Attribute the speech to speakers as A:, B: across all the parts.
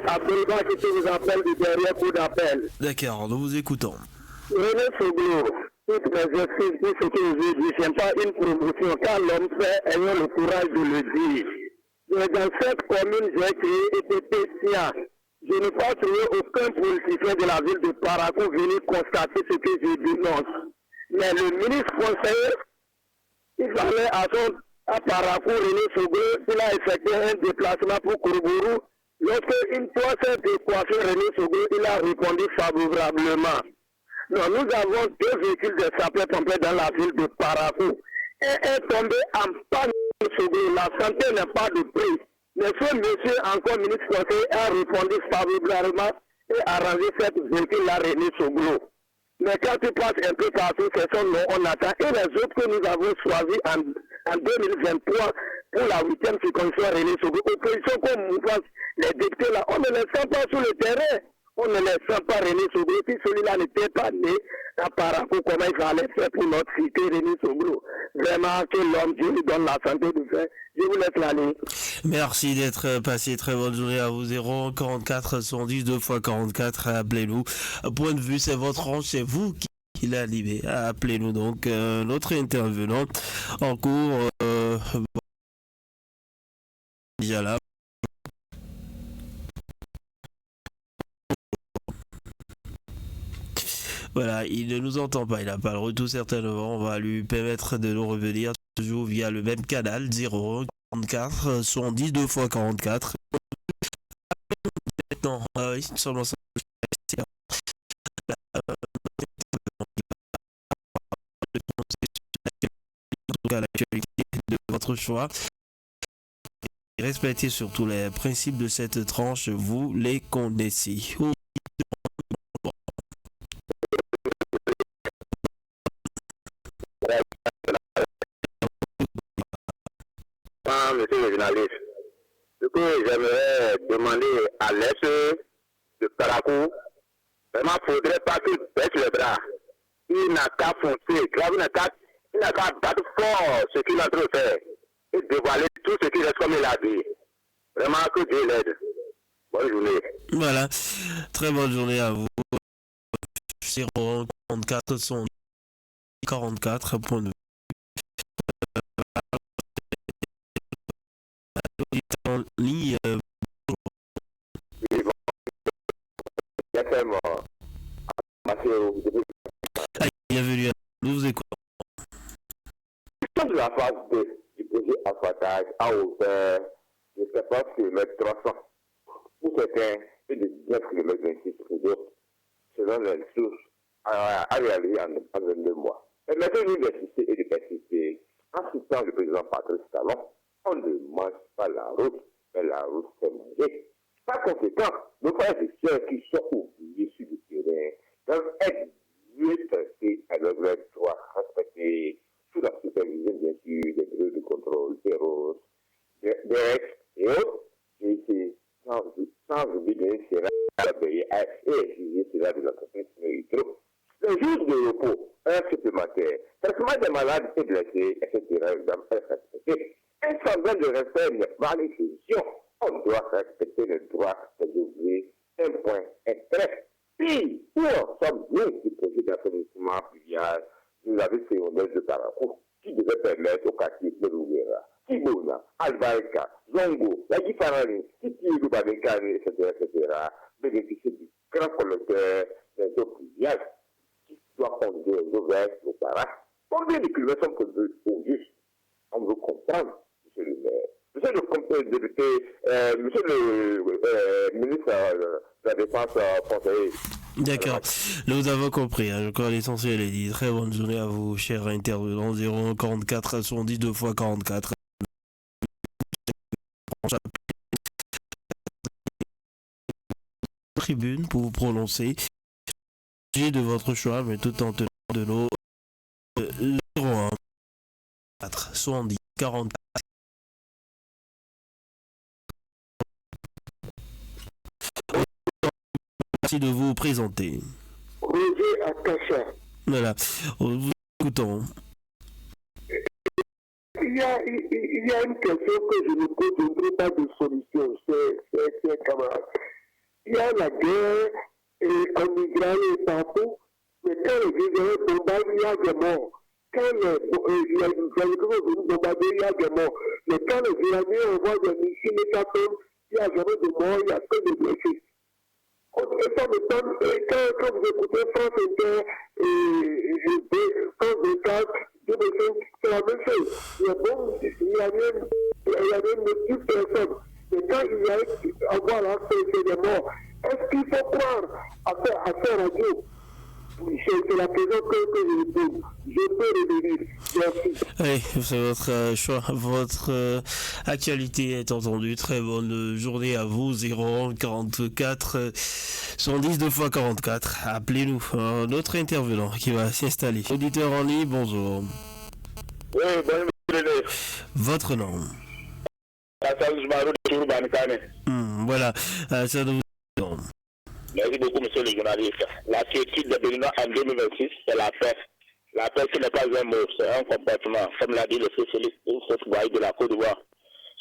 A: Absolument, qui vous appelle du dernier coup d'appel.
B: D'accord, nous vous écoutons.
A: René Soglo, toutes mes excuses pour ce que je dis, ce n'est pas une promotion. Quand l'homme fait, ayons le courage de le dire. Mais dans cette commune, j'ai créé EPP-SIA. Je n'ai pas trouvé aucun politicien de la ville de Parakou venir constater ce que je dénonce. Mais le ministre conseiller, il fallait à Parakou, René Soglo, il a effectué un déplacement pour Kouroubourou. Lorsque une fois cette équation, René Soglo, il a répondu favorablement. Non, nous avons deux véhicules de sapeurs-pompiers dans la ville de Parakou. Un est tombé en panne. La santé n'a pas de prix. Mais ce monsieur, encore ministre conseiller, a répondu favorablement et a arrangé cette véhicule-là, René Soglo. Mais quand tu passes un peu partout, c'est son nom, on attend. Et les autres que nous avons choisis en 2023 pour la 8e circonscription René Soglo, opposition comme mouvement, les députés là, on ne les sent pas sur le terrain. On ne les sent pas René Soglo. Si celui-là n'était pas né à Parakou, comment il fallait faire pour notre cité René Soglo? Vraiment, que l'homme, Dieu lui donne la santé de faire. Je vous laisse la ligne.
B: Merci d'être passé. Très bonne journée à vous. 0 44 110 2 x 44. Appelez-nous. Point de vue, c'est votre range, c'est vous qui l'animez. Appelez-nous donc. Notre intervenant en cours, déjà là. Voilà, il ne nous entend pas, il n'a pas le retour certainement. On va lui permettre de nous revenir toujours via le même canal 0 44 110 2 x 44. Non, oui, seulement ça. À l'actualité de votre choix. Respectez surtout les principes de cette tranche, vous les connaissez.
A: Monsieur le journaliste, ce que j'aimerais demander à l'Est de Parakou, vraiment, il ne faudrait pas qu'il baisse les bras. Il n'a qu'à foncer, il n'a qu'à battre fort ce qu'il est en train de faire et dévoiler tout ce qui reste comme il a dit. Vraiment, que Dieu l'aide. Bonne journée.
B: Voilà, très bonne journée à vous. 0 44 44 points de en ligne. Bienvenue à nous, vous écoutons.
A: De la phase 2 du projet asfaltage à hauteur de 14 km 300 pour certains et de 19 km 26 pour d'autres, selon les sources, à réaliser en 22 mois. Permettez-nous d'insister et de persister. En citant le président Patrice Talon, on ne mange pas la route, mais la route fait manger. Par conséquent, nos frères et sœurs qui sont oubliés sur le terrain doivent être mieux traités à leur droit respectés sous la supervision, bien sûr, des bureaux de contrôle, terreaux, des ex et autres. J'ai été sans oublier à la payer et exiger cela de l'entreprise Méritro. Le jour de repos, heure supplémentaire, traitement des malades et blessés, etc. doivent être respectés. Un semblant de respect n'est pas l'exception. On doit respecter le droit des ouvriers. Un point, un trait. Puis, nous en sommes bien du projet d'assainissement pluvial de la ville secondaire de Parakou, qui devait permettre au quartier de Louguera, Kibona, Albarka, Zongo, la Gifarani, Titi Lubabekane, etc., bénéficier du grand collecteur des eaux pluviales qui doit conduire aux eaux vertes au Para. Combien de kilomètres sont prévus au juste? On veut comprendre, monsieur le maire. Monsieur le député, monsieur le ministre de la Défense conseiller.
B: D'accord, nous avons compris, hein. Je crois l'essentiel est dit. Très bonne journée à vous, chers intervenants. 0 44 70 2 x 44. Tribune pour vous prononcer de votre choix, mais tout en tenant de l'eau. 01 4 70 44. Merci de vous présenter.
A: Roger Akacha.
B: Voilà, vous écoutons.
A: il y a une question que je me pose, je ne trouve pas de solution, c'est camarade. Il y a la guerre en Israël et partout, mais quand les Israéliens bombardent, il y a des morts. Quand les Américains vont bombarder, il y a des morts. Mais quand les Iraniens envoient des missiles et ça tombe, il n'y a jamais de morts, il n'y a que des blessés. Et ça m'étonne, quand vous écoutez France Inter et France 24, c'est la même chose. Les bombes iraniennes ne tuent personne. Mais quand il y a avoir là, c'est des morts. Est-ce qu'il faut croire à ces radios? C'est la question que je pose. Je peux revenir. Merci.
B: Oui, c'est votre choix. Votre actualité est entendue. Très bonne journée à vous. 01 44 110 2 x 44. Appelez-nous. Un autre intervenant qui va s'installer. Auditeur en ligne, bonjour.
A: Oui, bonjour.
B: Votre nom. Voilà. Ça nous...
A: Merci beaucoup, monsieur le journaliste. La quiétude des Béninois en 2026, c'est la paix. La paix, ce n'est pas un mot, c'est un comportement, comme l'a dit le socialiste de la Côte d'Ivoire.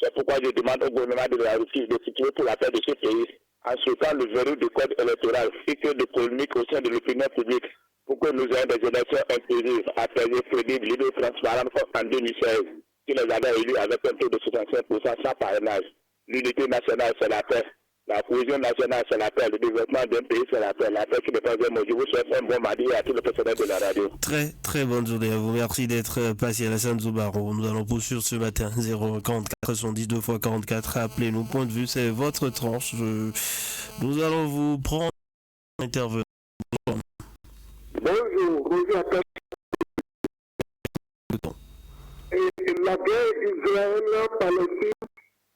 A: C'est pourquoi je demande au gouvernement de la Russie de situer pour la paix de ce pays, en souhaitant le verrou du code électoral et que de polémique au sein de l'opinion publique, pour que nous ayons des élections inclusives, apaisées, crédibles, libres et transparentes comme en 2016, qui les avait élus avec un taux de 65% sans parrainage. L'unité nationale, c'est la paix. La cohésion nationale, c'est la paix. Le développement d'un pays, c'est la paix. La paix qui n'est pas un mot. Je vous souhaite un bon mardi à tous les personnels de la radio.
B: Très, très bonne journée à vous. Merci d'être passé à la San Zoubaro. Nous allons poursuivre ce matin. 044 110 2 x 44. Appelez-nous. Point de vue, c'est votre tranche. Nous allons vous prendre intervenant.
A: Bonjour à tous. Et la guerre israélienne-palestine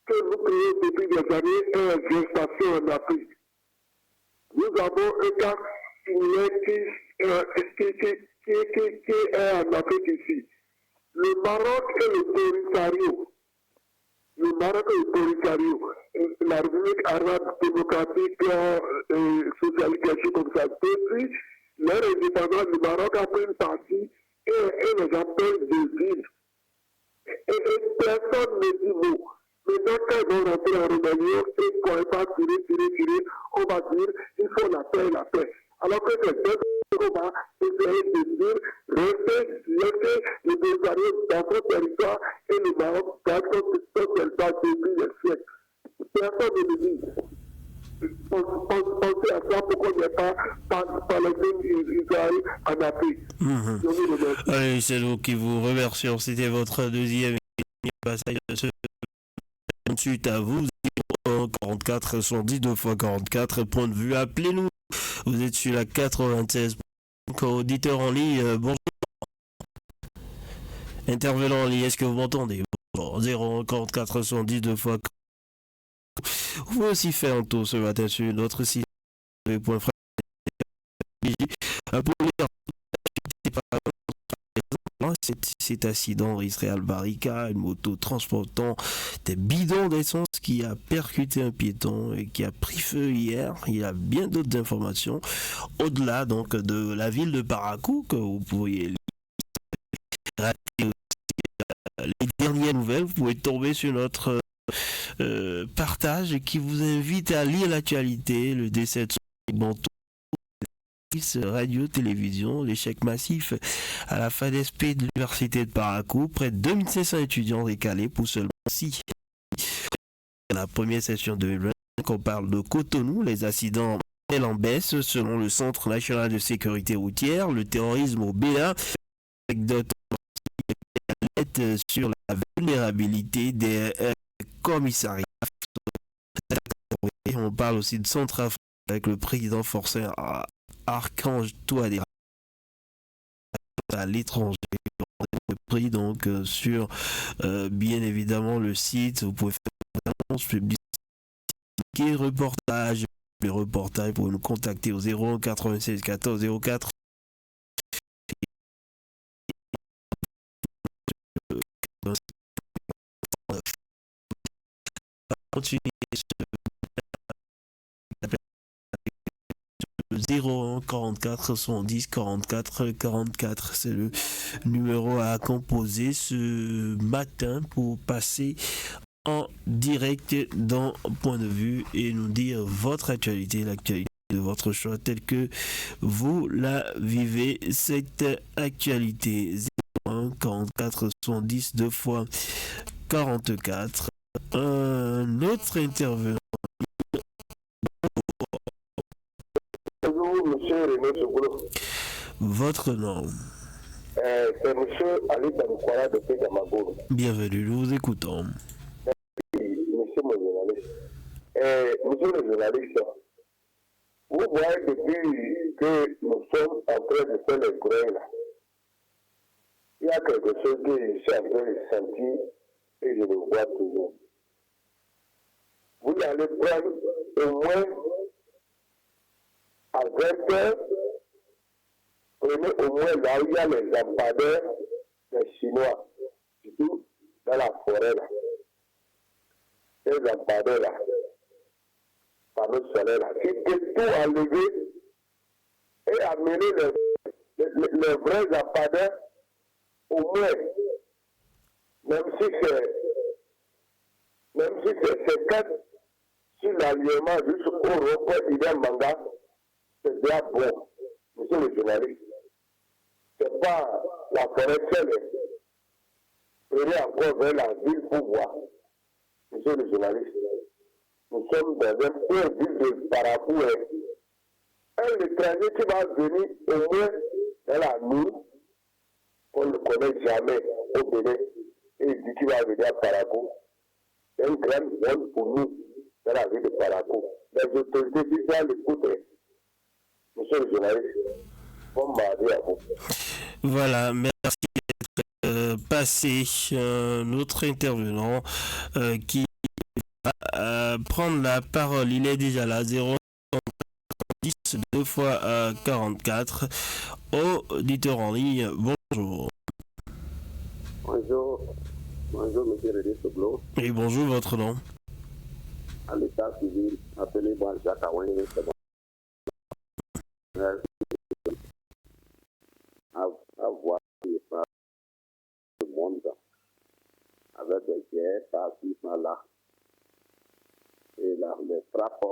A: que vous créez depuis des années est une gestation en Afrique. Nous avons un cas similaire qui est en Afrique ici. Le Maroc et le Polisario. Le Maroc et le Polisario. La République arabe démocratique socialiste, quelque chose comme ça. Depuis leur indépendance, le Maroc a pris une partie et les appelle des îles. Et personne ne dit mot. Maintenant, quand ils vont rentrer en rébellion, ils ne pourraient pas tirer, on va dire il faut la paix. Alors que c'est deux qu'on va essayer de dire laissez les Bulgariens dans son territoire et le Maroc dans son territoire depuis des siècles. Personne ne le dit. Pensez à ça pour qu'on n'ait pas Palestine Israël en Afrique.
B: Allez, c'est nous qui vous remercions. C'était votre deuxième passage de ce suite à vous. 44 110 2 x 44. Point de vue. Appelez-nous. Vous êtes sur la 96. Auditeur en ligne, bonjour. Intervenant en ligne, est-ce que vous m'entendez? Bonjour. 044 110 2 x 44. Vous pouvez aussi faire un tour ce matin sur notre site pour cet accident Israël Barika, une moto transportant des bidons d'essence qui a percuté un piéton et qui a pris feu hier. Il y a bien d'autres informations au-delà donc de la ville de Parakou que vous pourriez lire. Les dernières nouvelles, vous pouvez tomber sur notre partage qui vous invite à lire l'actualité, le décès de Bantou, radio-télévision, l'échec massif à la FADESP de l'université de Parakou, près de 2500 étudiants décalés pour seulement 6. La première session 2020, on parle de Cotonou, les accidents en baisse selon le Centre national de sécurité routière, le terrorisme au Bénin, anecdote sur la vulnérabilité des commissariats. On parle aussi de Centrafrique avec le président forcé Archange Touadéra à l'étranger. Pris donc sur bien évidemment le site. Vous pouvez faire une annonce publique, reportage. Les reportages pour nous contacter au 01 96 14 04. Continuez 01 44 70 44 44. C'est le numéro à composer ce matin pour passer en direct dans Point de vue et nous dire votre actualité, l'actualité de votre choix tel que vous la vivez, cette actualité. 01 44 70 2 fois 44. Un autre intervenant.
A: Bonjour, monsieur René Sogolo.
B: Votre nom.
A: C'est monsieur Ali Tanukwara de Pédamagour.
B: Bienvenue, nous vous écoutons.
A: Monsieur le journaliste. Monsieur le journaliste, vous voyez depuis que nous sommes en train de faire les grèves là, il y a quelque chose que je suis en train de sentir et je le vois toujours. Vous allez prendre au moins à 20 heures, prenez au moins là où il y a les lampadaires des Chinois, surtout dans la forêt là. Les lampadaires là, panneaux solaires là. Si peut tout enlever et amener les vrais lampadaires, au moins, même si c'est 4 sur l'alignement jusqu'au repas d'hiver manga, c'est bien bon, monsieur le journaliste. C'est pas la forêt seule. Prenez encore vers la ville pour voir, monsieur le journaliste. Nous sommes dans un point de vue de Parapoué. Un étranger qui va venir au moins dans la nuit, on ne le connaît jamais au Bénin, et il dit qu'il va venir à Parakou. C'est une grande zone pour nous dans la ville de Parakou. Les autorités qui doivent l'écouter. Monsieur le journaliste, bon mardi à vous.
B: Voilà, merci d'être passé. Un autre intervenant qui va prendre la parole. Il est déjà là, 0 10 2 fois 44. Auditeur en ligne, bonjour.
C: Bonjour, monsieur René Soglo.
B: Et bonjour, votre nom.
C: À l'état civil, appelez-moi Jacques Awani. À voir le monde avec des guerres par-ci, par-là. Et là, les frappes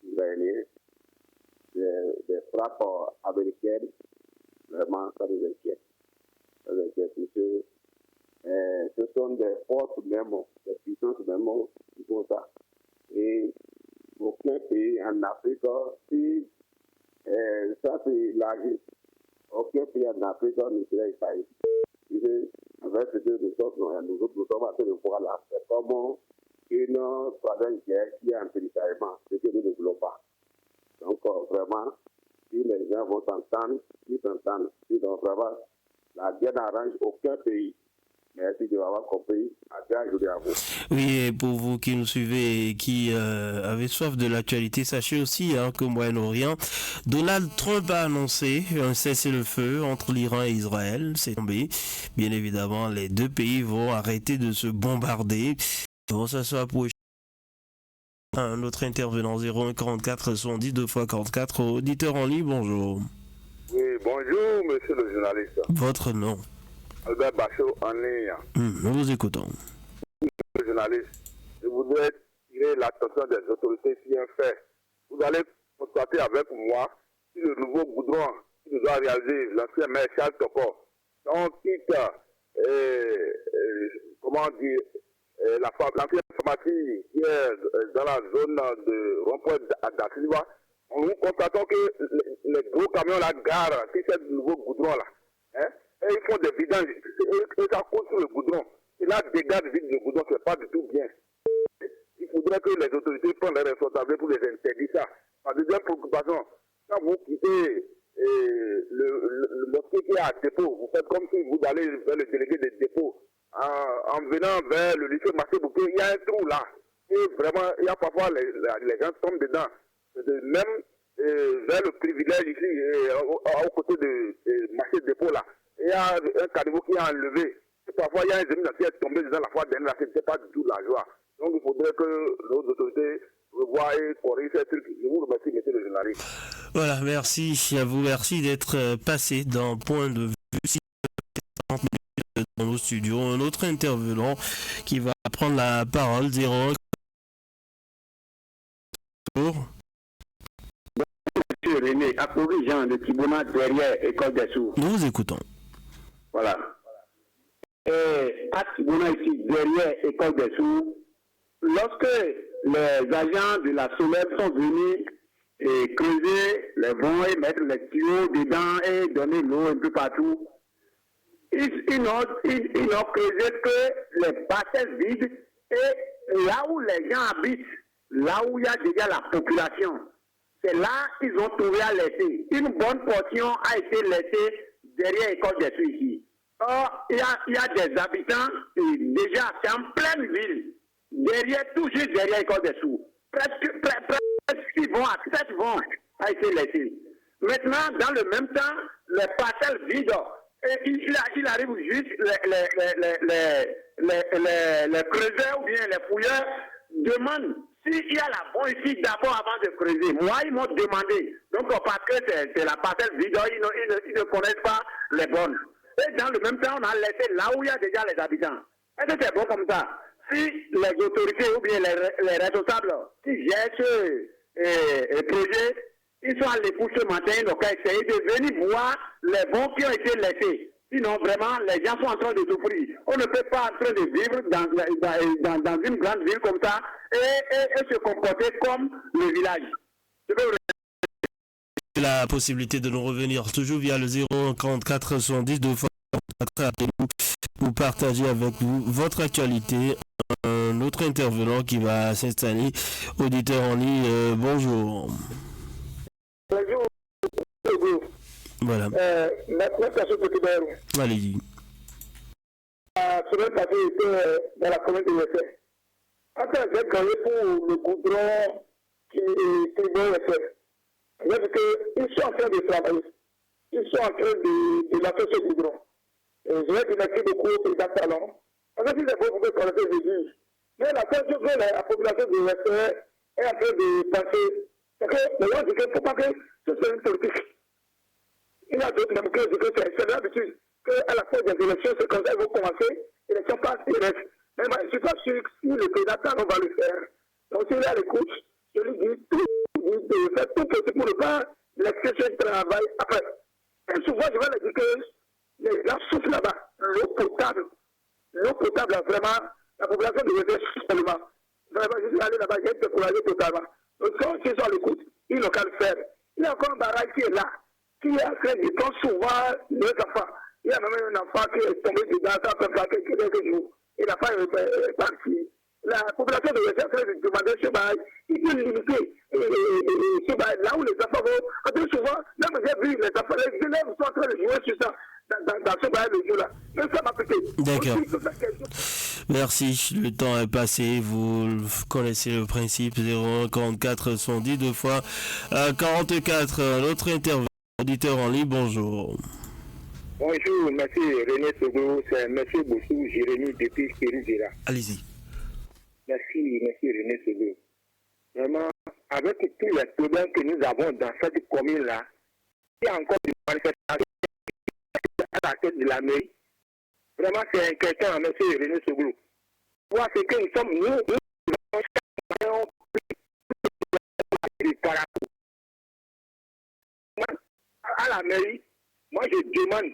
C: israéliennes, des frappes américaines, vraiment, ça nous inquiète. Ça nous inquiète, monsieur. Ce sont des forces même, des puissances même qui font ça. Et aucun pays en Afrique, si ça c'est l'argent, aucun pays en Afrique ne serait épargné. Avec ce que nous sommes en train de voir là, c'est comme une troisième guerre qui est en téléchargement, ce que nous ne voulons pas. Donc vraiment, si les gens vont s'entendre, ils s'entendent. Sinon vraiment, la guerre n'arrange aucun pays. Merci de m'avoir compris. À vous.
B: Oui, et pour vous qui nous suivez et qui avez soif de l'actualité, sachez aussi qu'au Moyen-Orient, Donald Trump a annoncé un cessez-le-feu entre l'Iran et Israël. C'est tombé. Bien évidemment, les deux pays vont arrêter de se bombarder. Bon, ça soit pour un autre intervenant, 01 44 70 2 fois 44. Auditeur en ligne, bonjour.
A: Oui, bonjour, monsieur le journaliste.
B: Votre nom?
A: Albert Bachot en ligne.
B: Nous vous écoutons.
A: Le journaliste, je voudrais tirer l'attention des autorités sur un fait. Vous allez constater avec moi si le nouveau goudron qui doit réaliser l'ancien maire Charles Toko, on quitte, comment dire, l'ancienne pharmacie qui est dans la zone de rond-point d'Asilva, nous constatons que les gros camions la gare, qui c'est le nouveau goudron là, hein, et ils font des vidanges, et ça court sur le goudron. Et là, dégâts de vide de goudron, c'est pas du tout bien. Il faudrait que les autorités prennent les responsabilités pour les interdire ça. Ma deuxième préoccupation, quand vous quittez le mosquée qui est à dépôt, vous faites comme si vous allez vers le délégué des dépôts. En venant vers le lycée Marché Bouquet, il y a un trou là. Et vraiment, il y a parfois les gens tombent dedans. Même vers le privilège ici, au côté de Marché Dépôt là. Il y a un caniveau qui est enlevé. Et parfois, il y a un zemin qui est tombé dans la fois dernière. Ce n'était pas du tout la joie. Donc, il faudrait que nos autorités revoient et corrigent ces trucs. Je vous remercie, monsieur le journaliste.
C: Larry.
B: Voilà, merci à vous, merci d'être passé d'un point de vue 30 minutes dans nos studios. Un autre intervenant qui va prendre la parole, 01.
C: Monsieur René, applaudis Jean de Thibona derrière École des Sourds.
B: Nous vous écoutons.
C: Voilà. Et à Thibona ici, derrière École des Sourds, lorsque les agents de la SOLEB sont venus et creuser les vents et mettre les tuyaux dedans et donner l'eau un peu partout, ils n'ont creusé que les parcelles vides et là où les gens habitent, là où il y a déjà la population, c'est là qu'ils ont trouvé à laisser. Une bonne portion a été laissée derrière l'école des Suisses ici. Or, il y a des habitants, déjà, c'est en pleine ville, derrière, tout juste derrière l'école des Sourds. Presque, ils vont à 7 vents a été laissé. Maintenant, dans le même temps, les parcelles vides, il arrive juste, les creuseurs ou bien les fouilleurs demandent s'il y a la bonne ici d'abord avant de creuser. Moi, ils m'ont demandé. Donc, parce que c'est la parcelle vide, ils ne connaissent pas les bonnes. Et dans le même temps, on a laissé là où il y a déjà les habitants. Est-ce que c'est bon comme ça? Si les autorités ou bien les responsables qui gèrent ce projet, ils sont allés pour ce matin, donc essayer de venir voir les bons qui ont été laissés. Sinon, vraiment, les gens sont en train de souffrir. On ne peut pas en train de vivre dans une grande ville comme ça et se comporter comme le village.
B: La possibilité de nous revenir toujours via le 044 110 2 fois 44, appelez-nous pour partager avec vous votre actualité. Un autre intervenant qui va s'installer, auditeur en ligne, bonjour.
D: Bonjour.
B: Voilà. Allez-y.
D: La semaine passée, j'étais dans la commune de Wessé. Après, j'ai gagné pour le goudron qui doit le faire. C'est-à-dire qu'ils sont en train de travailler. Ils sont en train de lancer ce goudron. Et je vais remercier beaucoup au président Talon. Parce que si c'est bon, vous pouvez connaître les juges. Mais la seule chose que la population de Wessé est en train de penser, c'est que les gens disent qu'il ne faut pas que ce soit une politique. Il y a d'autres même que c'est l'habitude qu'à la fin des élections, c'est comme ça qu'ils vont commencer, les élections passent et restent. Mais moi, je ne suis pas sûr que si le président Talon va le faire. Donc s'il est à l'écoute, je lui dis de faire tout possible pour ne pas laisser ce travail après. Et souvent, je vais leur dire que les gens souffrent là-bas. L'eau potable, vraiment, la population de Wessé souffre tellement. Vraiment, je suis allé là-bas, j'ai été découragé totalement. Donc, quand ils sont à l'écoute, ils n'ont qu'à le faire. Il y a encore un barrage qui est là, qui est en train de prendre souvent les enfants. Il y a même un enfant qui est tombé dedans, ça fait pas quelques jours. Et l'enfant est parti. La population de Wessé est en train de demander ce barrage. Il peut limiter ce barrage là où les enfants vont. Parce que souvent, là, j'ai vu les enfants, les élèves sont en train de jouer sur ça. Dans ce barrage le jour là. Mais ça m'a pété.
B: D'accord. Merci, le temps est passé, vous connaissez le principe, 044 110 2 fois 44, notre intervenant, auditeur en ligne, bonjour.
C: Bonjour, merci René Sogo, c'est M. Boussou, Jérémy depuis Kérizira.
B: Allez-y.
C: Merci René Sogo. Vraiment, avec tous les problèmes que nous avons dans cette commune-là, il y a encore des manifestations à la tête de la mairie. Vraiment, c'est inquiétant, M. René Sogo. Moi, c'est que nous sommes, à la mairie, moi je demande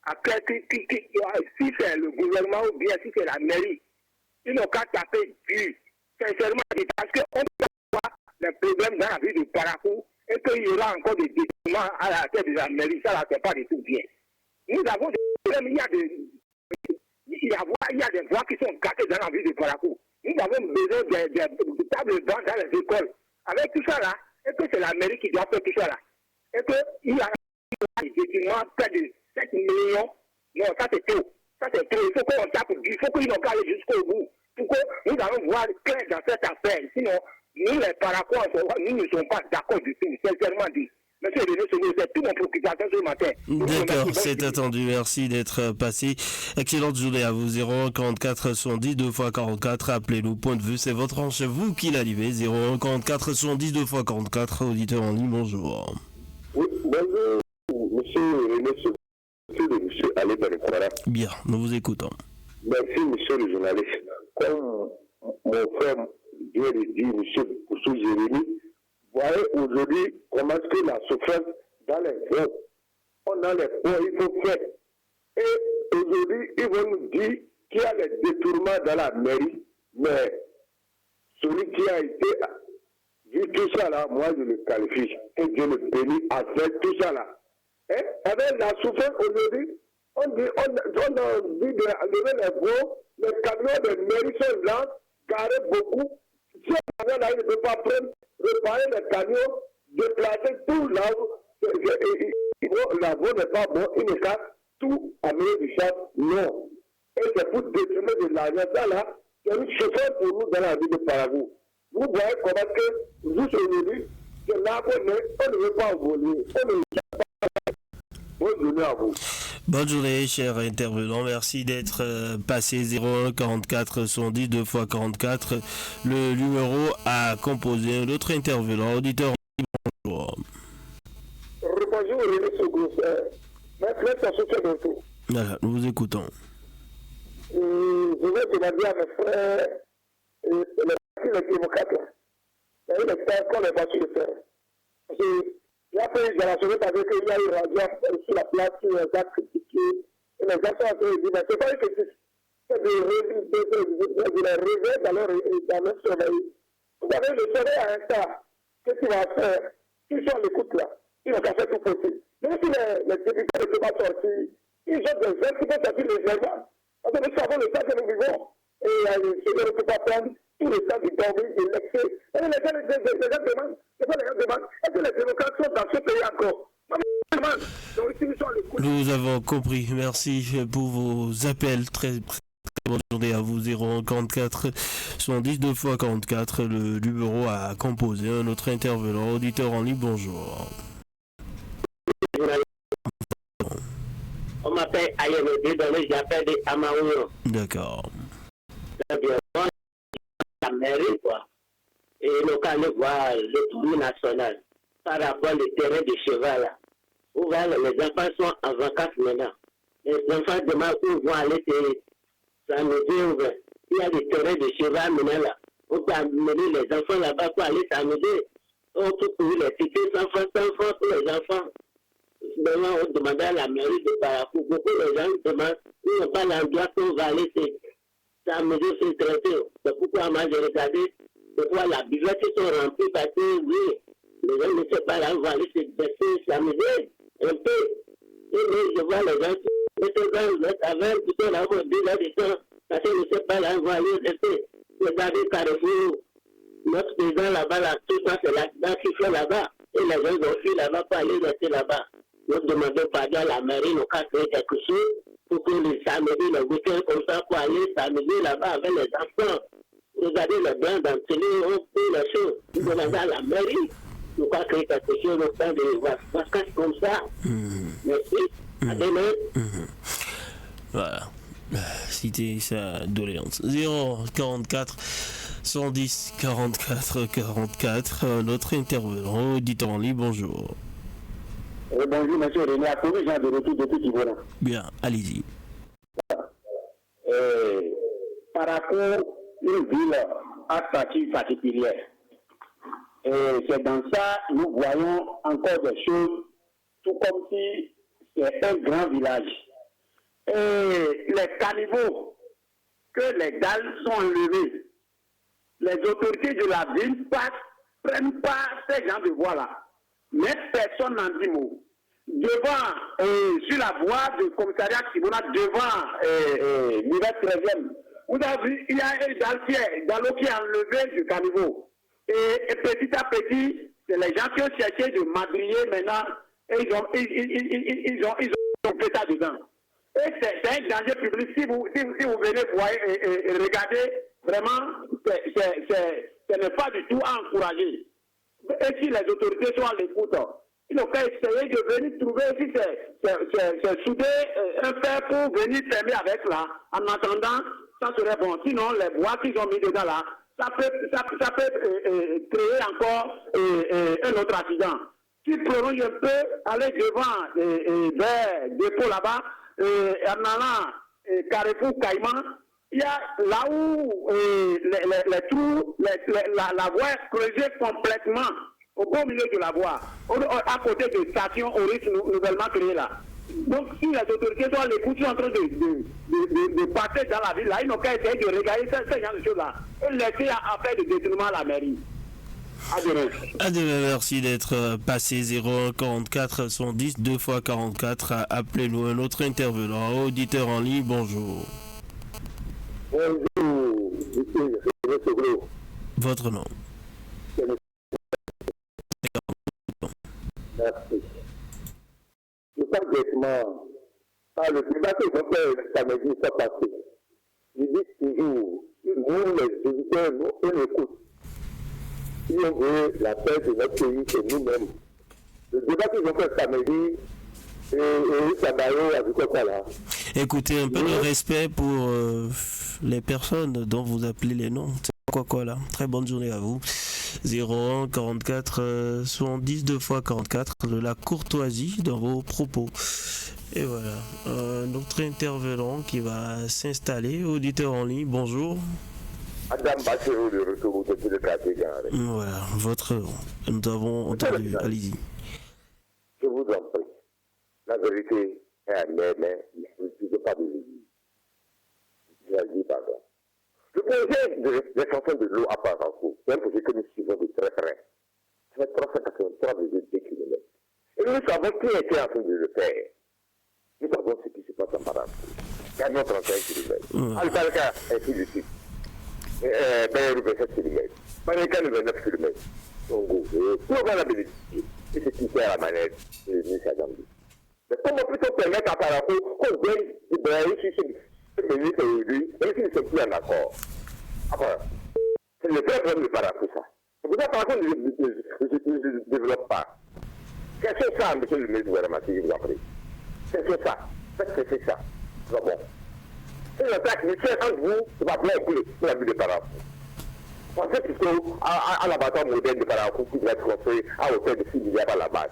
C: à quelqu'un si c'est le gouvernement ou bien si c'est la mairie, ils n'ont qu'à taper dur, sincèrement, parce qu'on peut voir les problèmes dans la ville de Parakou et qu'il y aura encore des détournements à la tête de la mairie, ça là, c'est pas du tout bien. Nous avons des problèmes, il y a des voies qui sont gâtées dans la ville de Parakou. Nous avons besoin de tables bancs dans les écoles. Avec tout ça là, est-ce que c'est la mairie qui doit faire tout ça là? Est-ce qu'il y a des détournements près de 7 millions? Non, ça c'est trop. Ça c'est trop. Il faut qu'on tape, il faut qu'ils n'ont qu'à aller jusqu'au bout. Pour que nous allons voir clair dans cette affaire. Sinon, nous les Paracois, nous ne sommes pas d'accord du tout, sincèrement dit.
D: Monsieur René Songo, c'est tout mon préoccupation ce matin.
B: D'accord, c'est attendu. Merci d'être passé. Excellente journée à vous. 01 44 70 2 x 44. Appelez-nous. Point de vue, c'est votre range. C'est vous qui l'animez. 01 44 70 2 x 44. Auditeur en ligne, bonjour.
A: Oui, bonjour, monsieur René Songo. Monsieur Ali Benekouara.
B: Bien, nous vous écoutons.
A: Merci, monsieur le journaliste. Comme mon frère vient de dire, monsieur Poussou Jérémy, voyez aujourd'hui comment est-ce que la souffrance dans les voies, on a les points, il faut faire. Et aujourd'hui, ils vont nous dire qu'il y a les détournements dans la mairie, mais celui qui a été, vu tout ça là, moi je le qualifie, que Dieu le bénisse à faire tout ça là. Hein? Avec la souffrance aujourd'hui, on a dit de lever les voies, les camions de mairie sont là, garés beaucoup. Si un camion là, il ne peut pas prendre, réparer les camions, déplacer tout là où la voie n'est pas bonne, il ne casse tout amener du chat. Non. Et c'est pour détourner de l'argent. Ça là, c'est une chauffeur pour nous dans la ville de Paragou. Vous voyez comment que vous aujourd'hui, c'est là qu'on ne veut pas voler. On ne veut pas. Bonne journée à vous.
B: Bonne journée, cher intervenant. Merci d'être passé 01 44 110 2 x 44. Le numéro à composer. L'autre intervenant, auditeur. Bonjour.
D: Bonjour, René Songo. Merci à ce de tout.
B: Voilà, nous vous écoutons.
D: Je vais demander à mes frères, les démocrates, il est encore les battus de faire. Parce que la pays de la soirée, parce qu'il y a eu radio sur la place, sur les actes critiqués, et les gens sont en train de dire, mais c'est pas une critique, c'est de les réveiller dans leur sommeil. Vous savez, le soleil a un tas. Qu'est-ce qu'il va faire? S'ils sont à l'écoute là, ils vont faire tout possible. Même si les députés ne peuvent pas sortir, ils ont des gens qui peuvent sortir légèrement. Parce que nous savons le temps que nous vivons. Et je ne peux pas prendre tout le temps du dormir, de l'excès. Et les gens demandent, c'est quoi les gens demandent? Est-ce que les démocrates sont dans ce pays encore?
B: Nous avons compris. Merci pour vos appels. Très bonne journée à vous. 044 110 2 x 44. Le numéro à composer. Un autre intervenant. Auditeur en ligne, bonjour.
E: On m'appelle Ayemede, dans les j'appelle des Amaouno.
B: D'accord.
E: La mairie, quoi. Et nous allons voir le tournoi national par rapport au terrain de cheval là. Où les enfants sont en vacances maintenant. Les enfants demandent où vont aller s'amuser. Il y a des terrains de cheval maintenant là. On peut amener les enfants là-bas pour aller s'amuser. On peut trouver les tickets 100 francs pour les enfants. Maintenant, on demandait à la mairie de Paracou. Beaucoup de gens demandent, ils n'ont pas l'endroit qu'on va aller s'amuser, se traiter. C'est pourquoi moi j'ai regardé, pourquoi la buvette sont remplies parce que oui, les gens ne savent pas là, on va aller s'amuser un peu. Et je vois les gens qui étaient dans le taverne, plutôt là, on dit là des temps, parce qu'ils ne savent pas là, on va aller rester. Regardez Carrefour, notre président là-bas, là, tout ça c'est l'accident qui fait là-bas. Et les gens ont fui là-bas pour aller rester là-bas. Nous demandons pardon à la mairie, nous avons créé quelque chose pour que les samedis, les week-ends comme ça, pour aller s'amuser là-bas avec les enfants. Regardez les blancs dans le télé, on fait les choses. Nous demandons à la mairie, nous avons créé quelque chose, nous avons des vacances comme ça. Merci. À demain.
B: Voilà. C'était sa doléance. 044 110 44 44. Notre intervenant, auditeur en ligne, bonjour.
C: Bonjour, monsieur René. À tous les gens de retour depuis Tivora.
B: Bien, allez-y.
C: Paracou, une ville à statut particulier. Et c'est dans ça que nous voyons encore des choses, tout comme si c'est un grand village. Et les caniveaux, que les dalles sont enlevées, les autorités de la ville prennent pas ces gens de voie-là. Mais personne n'en dit mot. Devant, sur la voie du commissariat Kibona, devant l'hiver 13e, vous avez vu, il y a un dalle qui est enlevé du caniveau. Et petit à petit, c'est les gens qui ont cherché de madrier maintenant, et ils ont fait ça dedans. Et c'est un danger public. Si vous venez voir et regarder, vraiment, ce n'est pas du tout à encourager. Et si les autorités sont à l'écoute,
D: Ils n'ont qu'à essayer de venir trouver si c'est soudé un fer pour venir fermer avec là. En attendant, ça serait bon. Sinon, les bois qu'ils ont mis dedans là, ça peut créer encore un autre accident. Si prolonge un peu, aller devant vers dépôt là-bas, en allant Carrefour Caïman, il y a là où les trous, la voie est creusée complètement au beau milieu de la voie, à côté de stations au risque nouvellement créées là. Donc si les autorités sont à l'écoute, sont en train de passer dans la ville là, ils n'ont qu'à essayer de regarder ce genre de choses là et laisser à faire de détournement à la mairie.
B: À demain, merci d'être passé 0144 110 2 x 44. Appelez-nous un autre intervenant. Auditeur en ligne, bonjour.
C: Bonjour, monsieur Segro.
B: Votre nom.
C: Merci. Je parle directement par le débat que j'ai fait samedi soit passé. Je dis toujours, nous les visiteurs, nous on écoute. Si on veut la paix de notre pays, c'est nous-mêmes. Le débat que j'ai fait samedi, et Sabayo a vu quoi là.
B: Écoutez, un peu de respect pour les personnes dont vous appelez les noms. C'est quoi là. Très bonne journée à vous. 01 44 70 2 x 44, de la courtoisie dans vos propos. Et voilà, un autre intervenant qui va s'installer. Auditeur en ligne, bonjour.
A: Adam Bachero de retour depuis le quartier.
B: Voilà, votre nom. Nous avons entendu, allez-y.
A: Je vous en prie. La vérité est amère, mais je ne suis pas de vie. Je dis pardon. Le projet de l'extension de l'eau à Paranco, c'est un projet que nous suivons de très près. Ça fait 383,2 km. Et nous savons qui était en train de le faire. Nous savons ce qui se passe en Paranco. Camion 35 km. Altalca, ainsi de suite. Bayrou 27 km. Manéka 29 km. Congo. Tout va la bénéficier. Et c'est qui fait à la manette de ministre Adambi. Mais comment peut-on permettre à Paranco qu'on vienne de Bayrou sur ce ministre aujourd'hui, même s'ils ne sont plus en accord? Enfin, c'est le vrai problème de Paranco, ça. C'est pour ça que Paranco ne se développe pas. Qu'est-ce que c'est ça, monsieur le ministre gouvernement, si je vous en prie? C'est ça. C'est ça. C'est bon. C'est le trac mutuel entre vous, c'est pas bien coulé pour la ville de Paranco. Pensez plutôt à l'abattoir moderne de Paranco qui doit être construit à hauteur de 6 milliards à la base.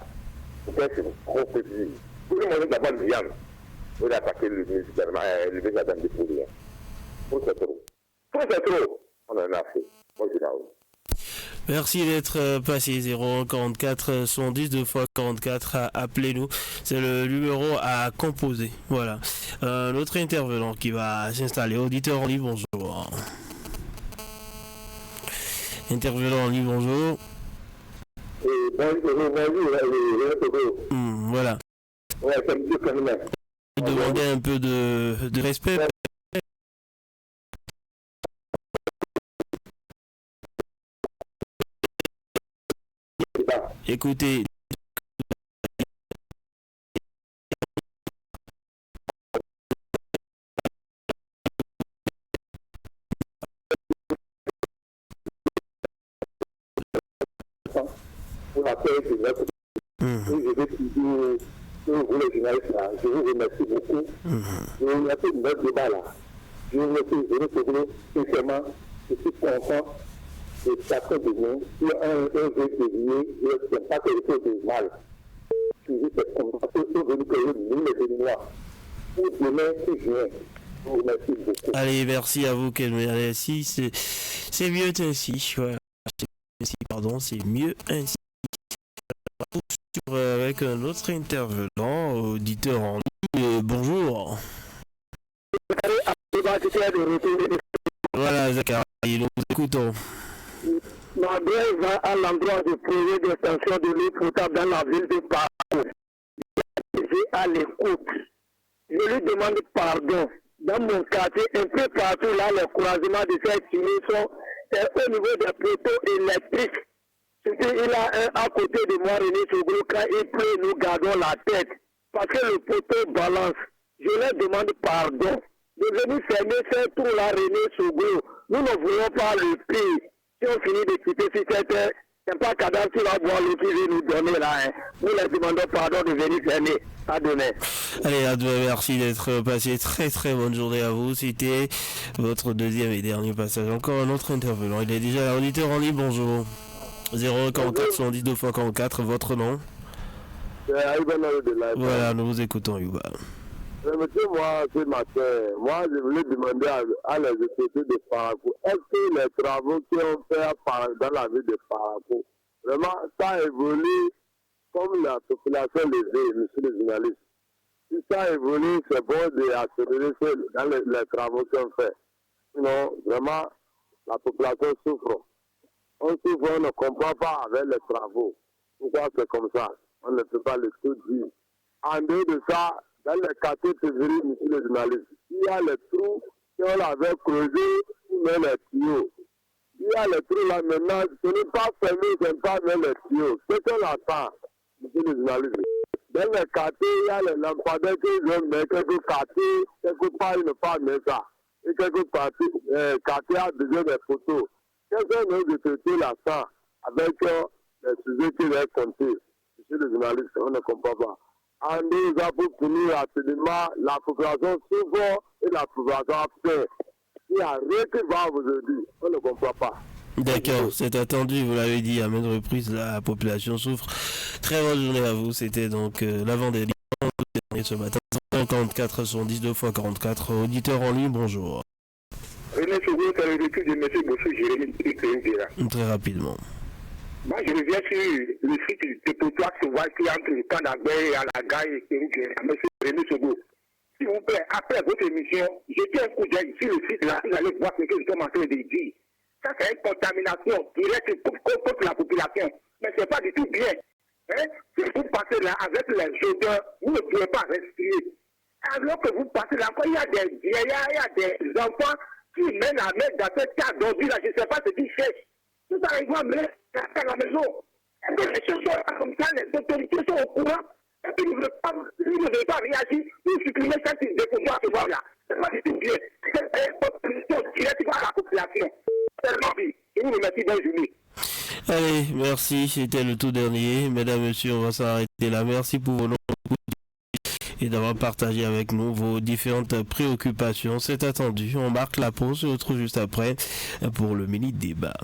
A: Peut-être que c'est trop petit. Pour le moment d'avoir une viande, vous allez attaquer le ministre Adam de Pouliens. C'est trop. C'est trop. On en a fait. Moi, je l'avoue.
B: Merci d'être passé 0144 110 2 x 44. Appelez-nous, c'est le numéro à composer. Voilà. Notre intervenant qui va s'installer. Auditeur en ligne, bonjour. Intervenant en ligne, bonjour. Voilà.
C: Ouais, c'est M. Kamina.
B: Demandez un peu de respect. Écoutez.
C: Pour la paix de notre pays, je vais toujours, vous les journalistes là, je vous remercie beaucoup. Je vous remercie de notre débat là. Je vous remercie de notre débat, sincèrement, je suis content. Et chacun de nous, si un veut dévier, il n'y a pas quelque chose de mal. Je dis que comme ça, nous venons que nous les Béninois. Pour demain, 6 juin, je vous remercie beaucoup.
B: Allez, merci à vous, merci. C'est mieux ainsi. Voilà. C'est mieux ainsi. Avec un autre intervenant, auditeur en ligne. Bonjour. Voilà, Zachary, nous écoutons.
D: Ma grève va à l'endroit du projet d'extension de l'eau potable dans la ville de Paranco. J'ai à l'écoute. Je lui demande pardon. Dans mon quartier, un peu partout là, les croisements de cette tunnel sont au niveau des poteaux électriques. Surtout, il a un à côté de moi, René Soglo, quand il pleut, nous gardons la tête. Parce que le poteau balance. Je leur demande pardon de venir fermer ce trou là, René Soglo. Nous ne voulons pas le pire. Si on finit de quitter sur cette C'est pas Kadhafi qui va voir l'outil qui nous donner là. Hein. Nous les demandons pardon de venir fermer. À demain.
B: Allez, à demain, merci d'être passé. Très très bonne journée à vous. C'était votre deuxième et dernier passage. Encore un autre intervenant. Il est déjà l'auditeur en ligne. Bonjour. 044 110 2 fois 44, votre nom? Voilà, nous vous écoutons, Yuba.
C: Monsieur, moi, ce matin, je voulais demander à les autorités de Parakou, est-ce que les travaux qui ont fait dans la ville de Parakou, vraiment, ça évolue comme la population le veut, monsieur le journaliste. Si ça évolue, c'est bon d'accélérer dans les travaux qu'on fait. Sinon, vraiment, la population souffre. On souffre, on ne comprend pas avec les travaux. Pourquoi c'est comme ça? On ne peut pas le tout dire. En dehors de ça, dans les quartiers février, monsieur le journaliste, il y a les trous qu'on avait creusés pour mettre les tuyaux. Il y a les trous là maintenant, ce n'est pas fermé, ce n'est pas mettre les tuyaux. C'est qu'on attend, monsieur le journaliste. Dans les quartiers, il y a les lampadaires qui viennent mettre quelques quartiers, quelque part ils ne pas mettre ça. Et quelques quartiers a besoin des photos. Qu'est-ce que nous traiter là-ça avec les sujets qui vont compter? Monsieur le journaliste, on ne comprend pas. En nous avons punir absolument la population souvent et la population après. Il n'y a rien qui va aujourd'hui, on ne comprend pas.
B: D'accord, c'est attendu, vous l'avez dit à maintes reprises, la population souffre. Très bonne journée à vous, c'était donc l'avant-dernier ce matin. 54 110 2 fois 44, auditeur en ligne, bonjour.
D: René Sogo, c'est le vécu de M. Bossou Jérémy.
B: Très rapidement.
D: Moi, je reviens sur le site de Potois qui est entre le camp d'Agbert et à la gare et à M. René Sogo. S'il vous plaît, après votre émission, jetez un coup d'œil sur le site là, vous allez voir ce que je suis en train de dire. Ça, c'est une contamination directe contre la population. Mais ce n'est pas du tout bien. Hein? Si vous passez là avec les odeurs, vous ne pouvez pas respirer. Alors que vous passez là, il y a des vieillards, il y a des enfants qui mènent la main dans cette case d'aujourd'hui là, je ne sais pas ce qu'ils cherchent. Tout ça, ils vont mener à la maison. Est-ce que les choses sont comme ça, les autorités sont au courant? Et puis, ils ne veulent pas réagir pour supprimer cette déposition à ce moment-là. C'est pas du tout bien. C'est une position directe à la population. C'est l'envie. Je vous remercie, bonne journée.
B: Allez, merci, c'était le tout dernier. Mesdames, messieurs, on va s'arrêter là. Merci pour vos et d'avoir partagé avec nous vos différentes préoccupations. C'est attendu. On marque la pause. On se retrouve juste après pour le mini-débat.